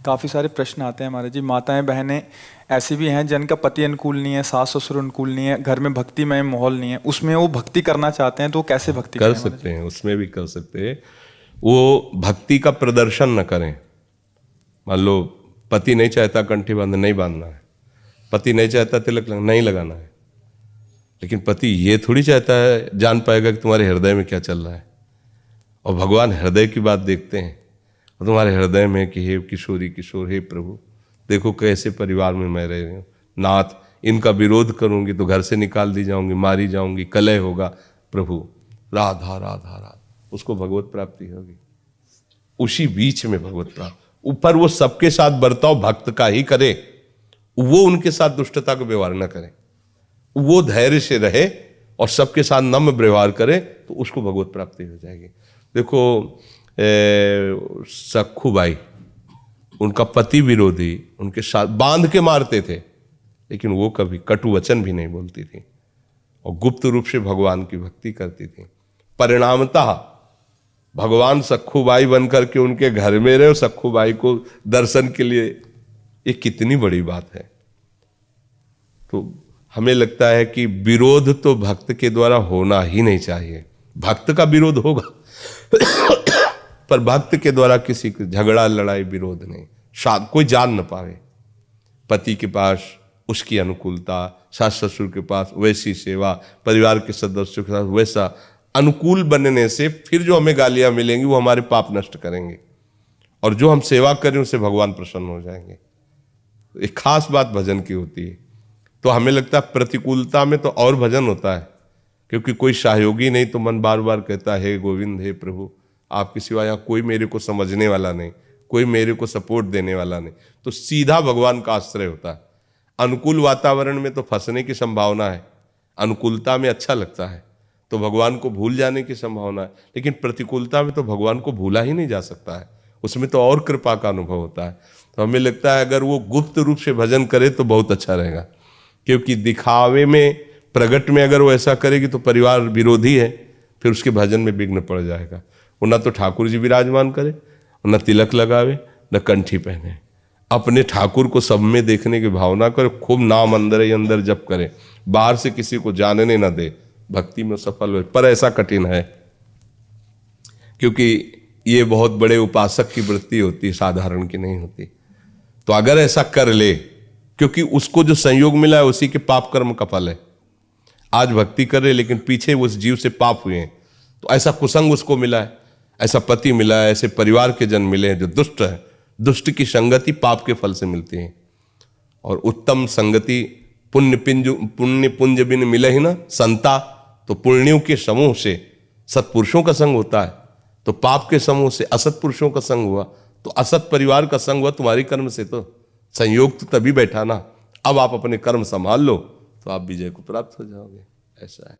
काफ़ी सारे प्रश्न आते हैं हमारे जी। माताएं बहनें ऐसी भी हैं जिनका पति अनुकूल नहीं है, सास ससुर अनुकूल नहीं है, घर में भक्तिमय माहौल नहीं है, उसमें वो भक्ति करना चाहते हैं तो वो कैसे भक्ति कर करें हमारे सकते हैं, उसमें भी कर सकते हैं। वो भक्ति का प्रदर्शन न करें। मान लो पति नहीं चाहता कंठी बांधना, नहीं बांधना है। पति नहीं चाहता तिलक नहीं लगाना है। लेकिन पति ये थोड़ी चाहता है जान पाएगा कि तुम्हारे हृदय में क्या चल रहा है। और भगवान हृदय की बात देखते हैं। और तुम्हारे हृदय में कि हे किशोरी किशोर, हे प्रभु देखो कैसे परिवार में मैं रह रही हूँ। नाथ इनका विरोध करूंगी तो घर से निकाल दी जाऊंगी, मारी जाऊंगी, कलह होगा। प्रभु राधा राधा राधा, उसको भगवत प्राप्ति होगी। उसी बीच में भगवत प्राप्ति। ऊपर वो सबके साथ बर्ताव भक्त का ही करे, वो उनके साथ दुष्टता का व्यवहार न करे। वो धैर्य से रहे और सबके साथ नम्र व्यवहार करे तो उसको भगवत प्राप्ति हो जाएगी। देखो सखुबाई, उनका पति विरोधी उनके साथ बांध के मारते थे, लेकिन वो कभी कटु वचन भी नहीं बोलती थी और गुप्त रूप से भगवान की भक्ति करती थी। परिणामतः भगवान सखुबाई बनकर के उनके घर में रहे और सखुबाई को दर्शन के लिए, ये कितनी बड़ी बात है। तो हमें लगता है कि विरोध तो भक्त के द्वारा होना ही नहीं चाहिए। भक्त का विरोध होगा पर भक्त के द्वारा किसी को झगड़ा लड़ाई विरोध नहीं, शायद कोई जान न पावे। पति के पास उसकी अनुकूलता, सास ससुर के पास वैसी सेवा, परिवार के सदस्यों के साथ वैसा अनुकूल बनने से फिर जो हमें गालियां मिलेंगी वो हमारे पाप नष्ट करेंगे और जो हम सेवा करें उससे भगवान प्रसन्न हो जाएंगे। एक खास बात भजन की होती है। तो हमें लगता है प्रतिकूलता में तो और भजन होता है, क्योंकि कोई सहयोगी नहीं तो मन बार बार कहता है हे गोविंद, हे प्रभु आपके सिवा यहाँ कोई मेरे को समझने वाला नहीं, कोई मेरे को सपोर्ट देने वाला नहीं। तो सीधा भगवान का आश्रय होता है। अनुकूल वातावरण में तो फंसने की संभावना है, अनुकूलता में अच्छा लगता है तो भगवान को भूल जाने की संभावना है। लेकिन प्रतिकूलता में तो भगवान को भूला ही नहीं जा सकता है, उसमें तो और कृपा का अनुभव होता है। तो हमें लगता है अगर वो गुप्त रूप से भजन करे तो बहुत अच्छा रहेगा, क्योंकि दिखावे में प्रगट में अगर वो ऐसा करेगी तो परिवार विरोधी है, फिर उसके भजन में विघ्न पड़ जाएगा। वो ना तो ठाकुर जी विराजमान करे, न तिलक लगावे, न कंठी पहने, अपने ठाकुर को सब में देखने की भावना करे, खूब नाम अंदर ही अंदर जप करे, बाहर से किसी को जानने न दे, भक्ति में सफल हो। पर ऐसा कठिन है, क्योंकि ये बहुत बड़े उपासक की वृत्ति होती है, साधारण की नहीं होती। तो अगर ऐसा कर ले, क्योंकि उसको जो संयोग मिला है उसी के पाप कर्म का फल है। आज भक्ति कर रहे लेकिन पीछे उस जीव से पाप हुए हैं, तो ऐसा कुसंग उसको मिला है, ऐसा पति मिला है, ऐसे परिवार के जन मिले हैं जो दुष्ट है। दुष्ट की संगति पाप के फल से मिलती है और उत्तम संगति पुण्य पुंज बिन मिले ही ना संता। तो पुण्यों के समूह से सत्पुरुषों का संग होता है, तो पाप के समूह से असत पुरुषों का संग हुआ, तो असत परिवार का संग हुआ तुम्हारी कर्म से। तो संयोग तो तभी बैठा ना। अब आप अपने कर्म संभाल लो तो आप विजय को प्राप्त हो जाओगे। ऐसा है।